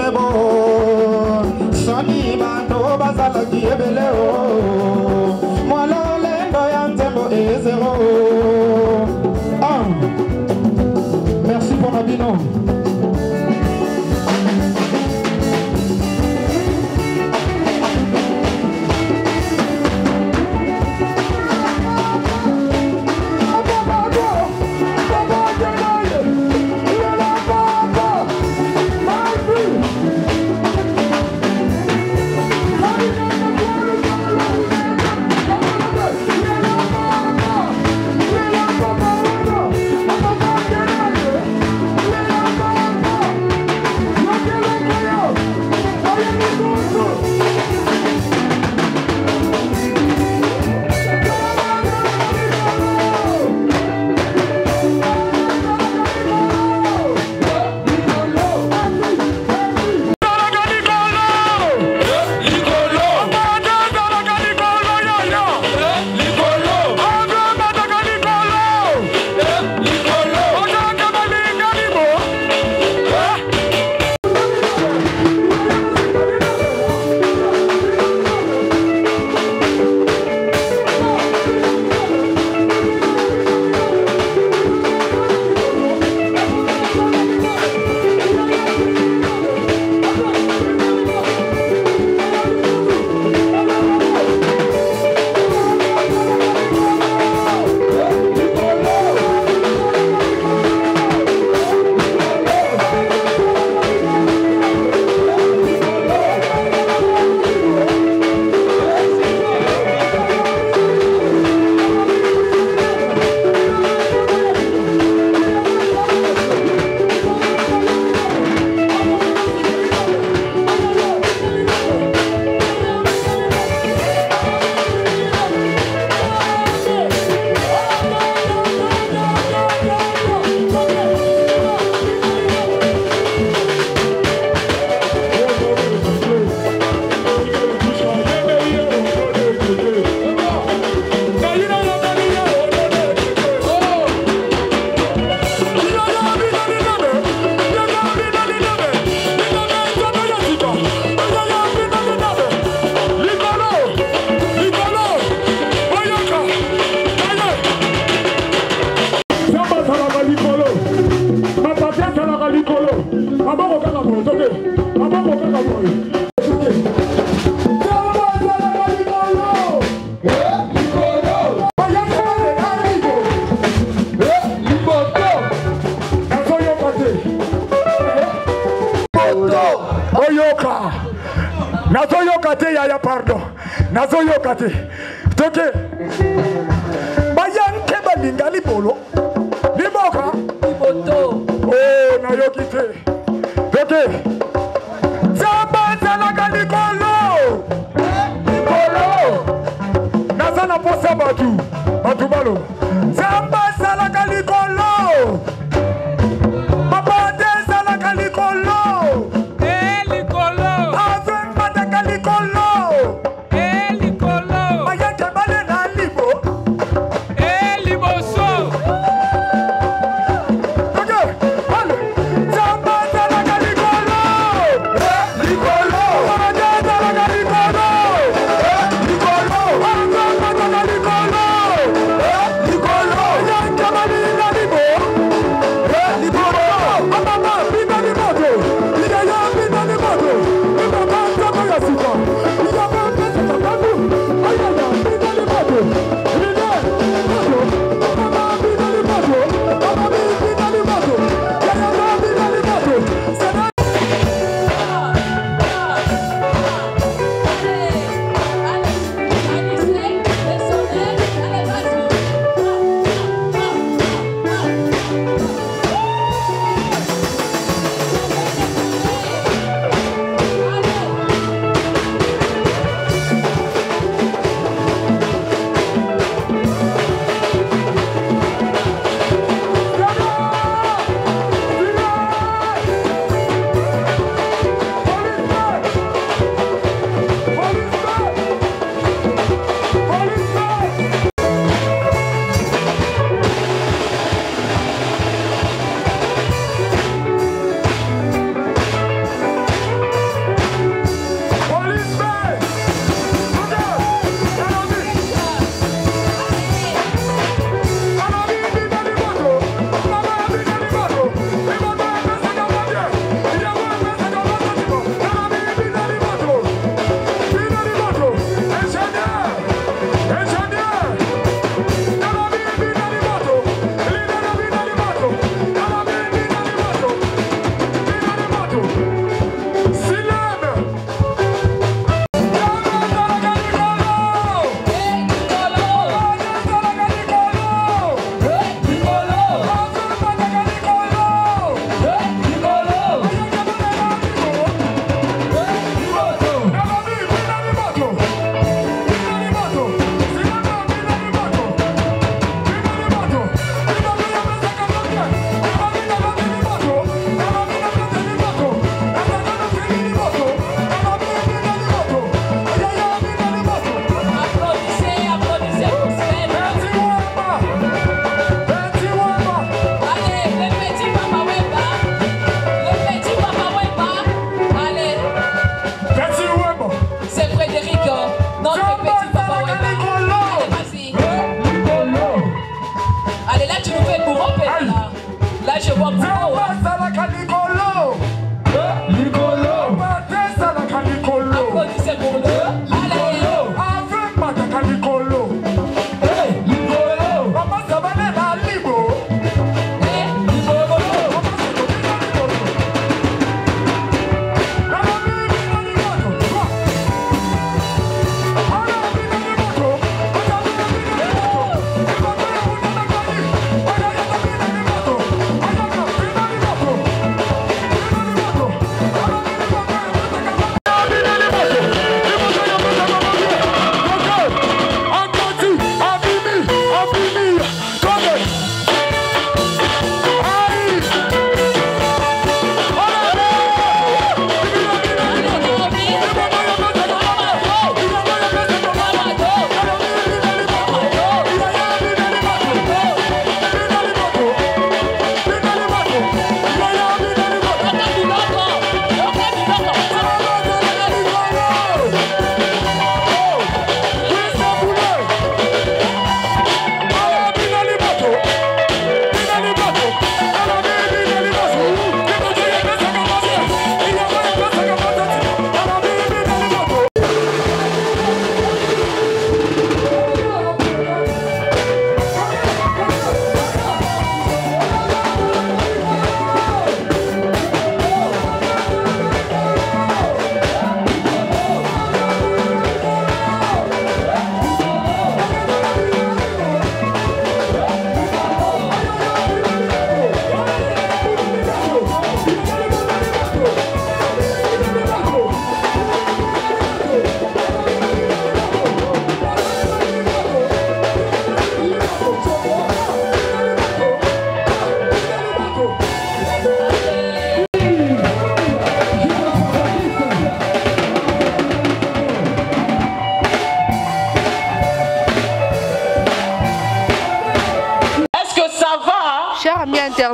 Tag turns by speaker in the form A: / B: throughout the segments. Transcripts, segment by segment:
A: ezebo Soni mando bazala kiebeleo Mwala lendo ya ntembo ezero Merci pour Nabino.
B: Nazoyoka te yaya pardon. Nazoyoka te. Toke. Bayanke balinga libolo. Liboka. Liboto. Oh, nayoki te. Toke. Zamba zalaka likolo. Likolo. Nazana posa batu. Batu balo. Zamba zalaka likolo. Papa de zalaka likolo.
A: Nikolo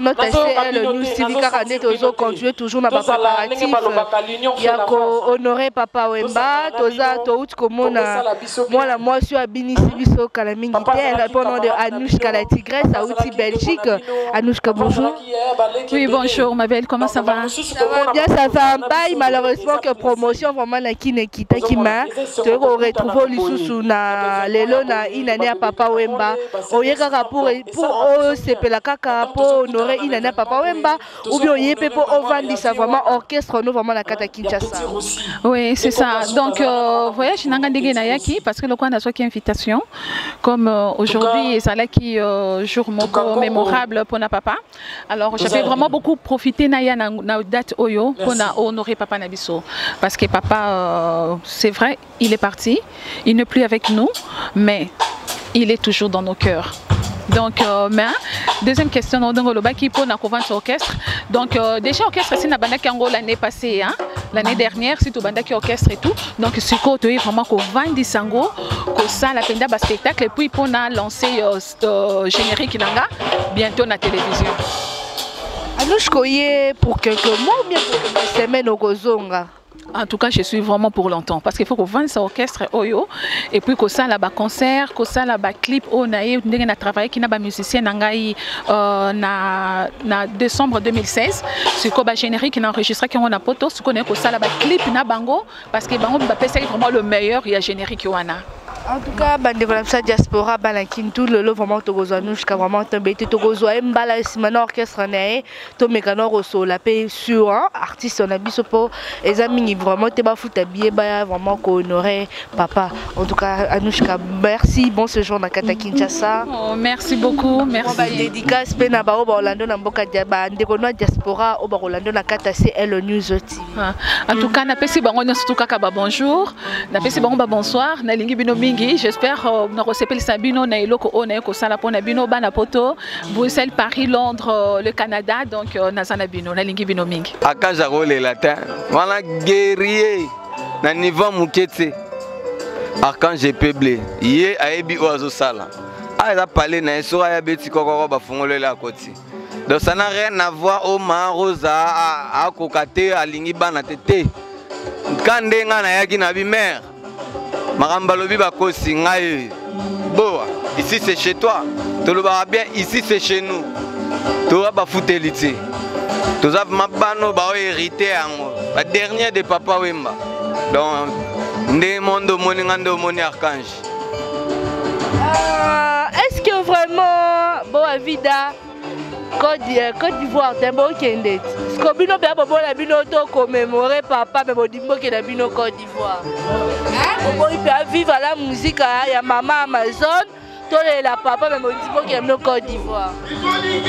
C: internautes CL News TV Karandé Tozo continuer toujours na préparatif ya ko honorer Papa Wemba toza tout komona moi moi suis à Binisi biso kala mingi te répondant de Anouchka la tigresse à outil Belgique. Anouchka bonjour.
D: Oui bonjour ma belle, comment ça va?
C: Ça va bien, ça va un bail malheureusement que promotion vraiment na kinekita kima te retrouver lisusu na lelo na inane ya Papa Wemba oyeka pour sepela kaka pour honorer inane ya Papa Wemba ou bien yepe pour ovandisa vraiment orchestre nous vraiment la kata Kinshasa.
D: Oui c'est ça, donc voyage nanga ndenge na yaki parce que le coin a soit invitation comme aujourd'hui ça là qui jour moko mémorable pour na papa. Alors j'avais vraiment beaucoup profité na ya na date oyo pour na honorer Papa Nabiso parce que papa c'est vrai il est parti, il n'est plus avec nous mais il est toujours dans nos cœurs. Donc, mais deuxième question, on a qui pour la convaincre orchestre. Donc, déjà orchestre c'est na banda kango l'année passée, hein, l'année dernière, c'est tout banda qui orchestre et tout. Donc, c'est quoi tu es vraiment qu'on vend des sango, qu'on ça la penda bas spectacle et puis pour na lancer générique nanga bientôt na télévision.
C: Anouchka pour quelques mois ou bien pour quelques semaines au Gozonga?
D: En tout cas, je suis vraiment pour longtemps parce qu'il faut qu'on vende ça orchestre oyo et puis qu'on ça là-bas concert, qu'on ça là-bas clip on a travaillé qui n'a pas musicien nangai na décembre 2016 c'est quoi bah générique qui n'a enregistré qui on a poto ce qu'on est qu'on ça là-bas clip na bango parce que bango bah c'est vraiment le meilleur il y a générique wana.
C: En tout cas, bande comme ça diaspora balakin tout le vraiment togozo Anouchka vraiment tombé togozo mbala simana orchestre nae to mekano roso la paix sur artiste on a biso po les amis vraiment te ba futa bien ba vraiment ko honorer papa. En tout cas Anouchka merci bon séjour na kata Kinshasa.
D: Oh, merci beaucoup, merci.
C: Ba dédicace pe na ba Orlando na mboka bande ko no diaspora o ba Orlando na kata CL News TV.
D: En tout cas na pesi bango surtout kaka ba bonjour, na pesi bango ba bonsoir, na lingi bino j'espère que nous recevons Sabino na eloko ona ko sala pona bino bana poto Bruxelles, Paris, Londres, le Canada donc nazana bino na lingi bino mingi.
E: Akaja role latin. Voilà guerrier na niveau mukete. Archange Peblé. Yé ayebi oazo sala. Ah il parlé na esora ya beti kokoko ba fongole la koti. Donc ça n'a rien à voir au Marosa à kokate à lingi bana tete. Kandenga na yaki na bi mère. Marambalobi bakosi ngai boa ici c'est chez toi toloba bien ici c'est chez nous toa ba futelité toza mabano ba hérité yango ba dernier de Papa Wemba donc ndé mondo moninga ndo moni archange.
C: Est-ce que vraiment boa vida Côte d'Ivoire tembo kende skobino be bobo la bino to commémorer papa mais bodimbo ke la bino Côte d'Ivoire bobo il peut vivre la musique ya maman Amazon to la papa mais bodimbo ke la Côte d'Ivoire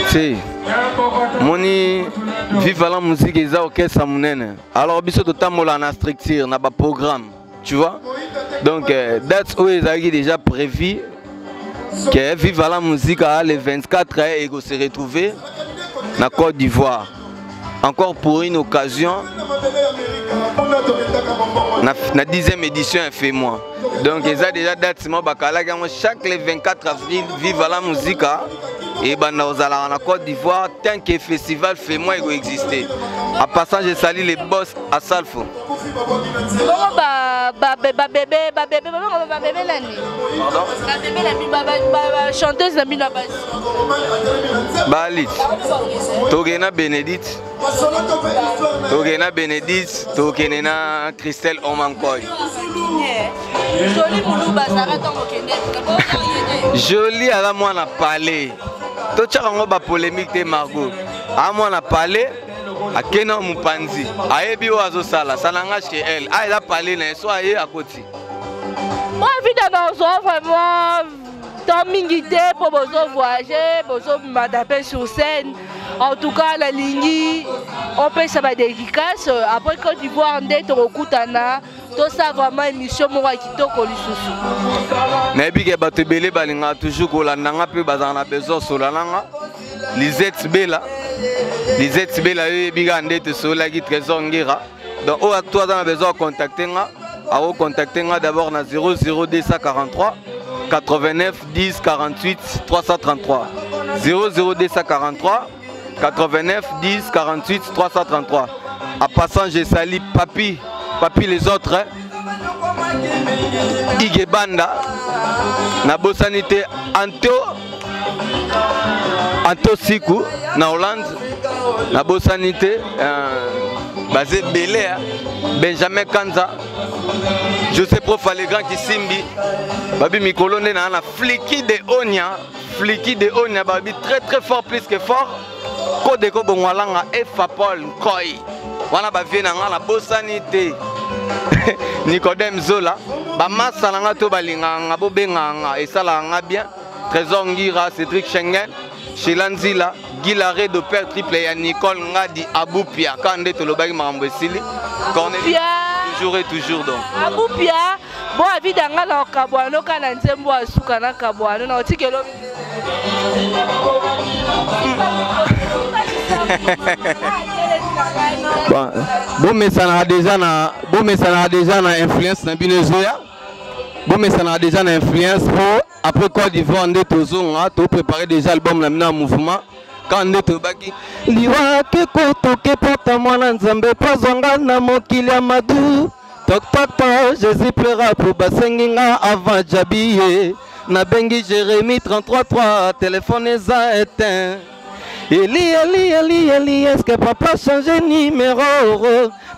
E: si moni vivre la musique eza orchestre munene alors biso to tamola na structure na ba programme tu vois donc that's always déjà prévu que Viva la musique les 24 et se retrouver na Côte d'Ivoire. Encore pour une occasion, la 10e édition fait moi. Donc ils ont déjà date chaque les 24 avril Viva la musique et na Côte d'Ivoire tant que le festival fait moi il exister. En passant je salue les boss à Salfo.
C: Chanteuse la mina
E: Balit Togena Bénédicte Togena Bénédicte Togena Christelle Omankoy Jolie à la moi na parlé tout ça on va polémique de Margot à moi na parlé à Kena Mupanzi à Ebi Oazo Sala ça n'engage que elle ah il a parlé na soit à côté
C: moi évidemment vraiment tant mingité pour besoin voyager besoin m'adapter sur scène en tout cas la ligne on peut ça va dédicace après Côte d'Ivoire ndé to kokutana to ça vraiment émission mo kitoko lisusu
E: na bige bato belé balinga toujours ko landanga pe bazana besoin solananga Lisette Bella biga ndé te sola ki trésor ngira donc au toi dans besoin contacter nga à contacter nga d'abord na 00243 89 10 48 333 00243 89 10 48 333. En passant, j'ai sali Papi les autres. Hein. Igebanda, Nabo Sanité, Anto Siku, na Hollande, Nabo Sanité, basé Belé, Benjamin Kanza, José Prof Allegrand qui Simbi, Babi Mikolone, na Fliki de Onia, Babi très fort, plus que fort, Kodeko Bongwalanga, Efa Paul, Koi, Wana Bavi na Bosanité. Nicodème Zola, Bamassa Nanga Tobalinganga, Bobenganga, et ça la bien. Trésor Ngira, Cédric Schengen, Chilanzila, Guilaré de Père Triple et Nicole Ngadi, Aboupia, Kande Tolobagi Marambesili, Cornelia, toujours et toujours donc.
C: Aboupia, bon avis d'anga na Kabouano, Kananzembo, Soukana Kabouano, na Otikelo.
A: Bon mais ça n'a déjà na influence na Binezoya. Bon mais ça n'a déjà na influence pour après Côte d'Ivoire on est to préparer déjà l'album na mouvement quand on est baki liwa ke koto ke pota mwana nzambe pozonga na mokili ya madu tok Jésus pleura pour basenginga avant Jabiye na bengi Jérémie 33 téléphone est éteint. Eli, est-ce que papa change numéro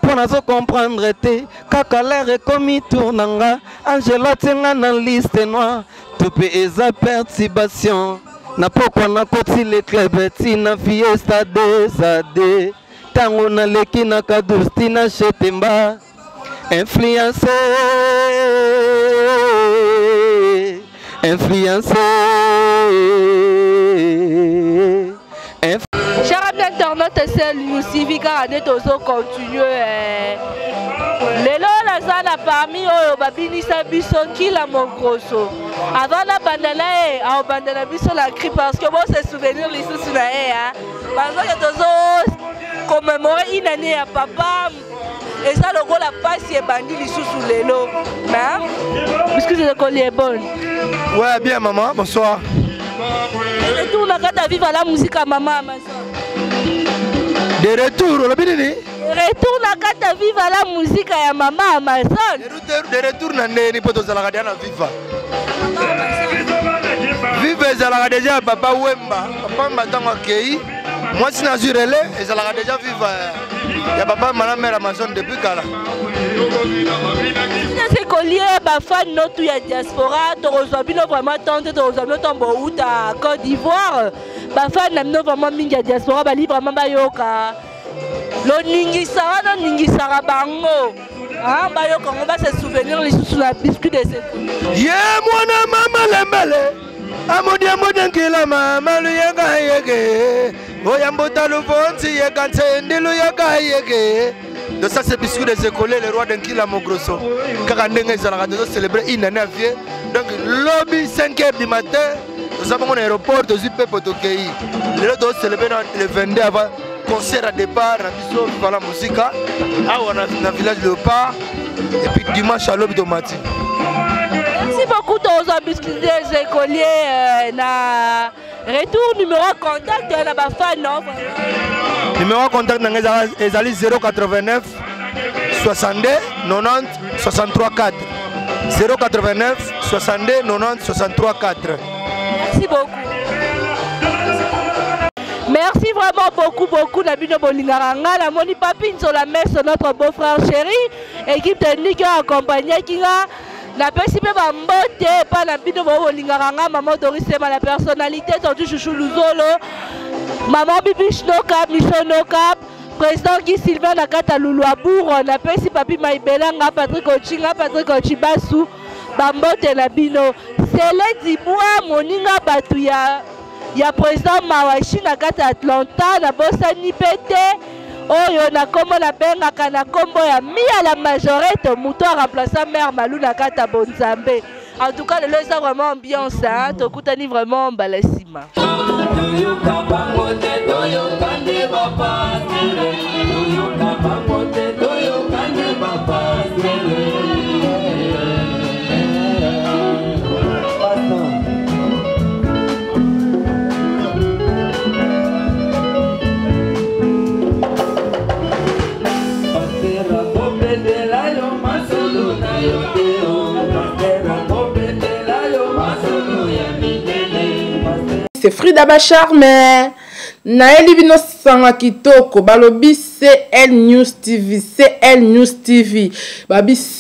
A: pour nous comprendre te kaka l'air comme tournanga Angela tenga na liste noire tout peut eza perturbation na pokwa na koti le club tina fiesta des ade tango na leki na kadusti na chetemba influencé
C: Chers amis internautes, c'est nous suivi car on est aussi continuer. Lelo la zana parmi eux babini sabiso kila mongroso. Avant la bandana a bandana biso la cri parce que bon c'est souvenir les sous na hein. Parce que tozo commémorer une année à papa. Et ça le gros la passe est bandi les sous lelo. Hein? Excusez le collier bon.
B: Ouais bien maman, bonsoir.
C: Retour na kata viva la musique à maman ma soeur.
B: De retour, le binini.
C: Retour na kata viva la musique à maman ma soeur.
B: De retour na neni poto za la diana viva. Viva za la déjà papa Wemba, papa matango kei. Moi si na jurele et za la déjà viva. Ya papa madame mère Amazon depuis kala.
C: C'est collier ba fan notu ya diaspora to rozabino vraiment tante to rozabino tombo uta Côte d'Ivoire ba fan na no vraiment mingi ya diaspora ba li vraiment ba yoka lo ningi sara no ningi sara bango ah ba yoka on va se souvenir les sous la biscuit de cette
B: ye mwana mama lembele amodi nkila mama luyanga yeke oyambota luvonzi yekansendi luyanga yeke. Donc ça c'est biscuit des écoliers, le roi d'Enkila Mogrosso. Car on a célébré une année à vie. Donc lobby 5h du matin, nous avons un aéroport de Zipé Potokei. Le roi doit célébrer le 22 avant concert à départ, dans la musique. Ah on a dans le village de Léopard. Et puis dimanche à lobby de Mati.
C: Merci beaucoup aux biscuits des écoliers. Retour numéro contact de la fan non.
B: Numéro contact est 089 62 90 63 4. 089 62 90 63 4.
C: Merci beaucoup. Merci vraiment beaucoup Nabino Bolingaranga, la Moni Papine sur la messe, notre beau-frère chéri, équipe technique accompagnée qui a la personne pas la Bino Bolingaranga, maman Doris Sema, la personnalité, surtout Chouchou Luzolo, maman Bibi Shnokap, Michel Nokap, président Guy Sylvain Nakata Loulouabour, on appelle si Papi Maïbelanga, Patrick Ochinga, Patrick Ochibasu, Bambote Nabino, c'est les 10 mois, Moninga Batouya. Il y a président Mawashi Nakata Atlanta, na bossa Nipete, Oyo na kombo na benga kana kombo ya mi à la majorité, Mouto remplaçant mère Malou Nakata Bonzambe. En tout cas, le lieu est vraiment ambiance, hein, Tokutani vraiment Balasima.
F: c'est Frida Bacharme. Naeli bino sanga kitoko balobi CL News TV, CL News TV. Babi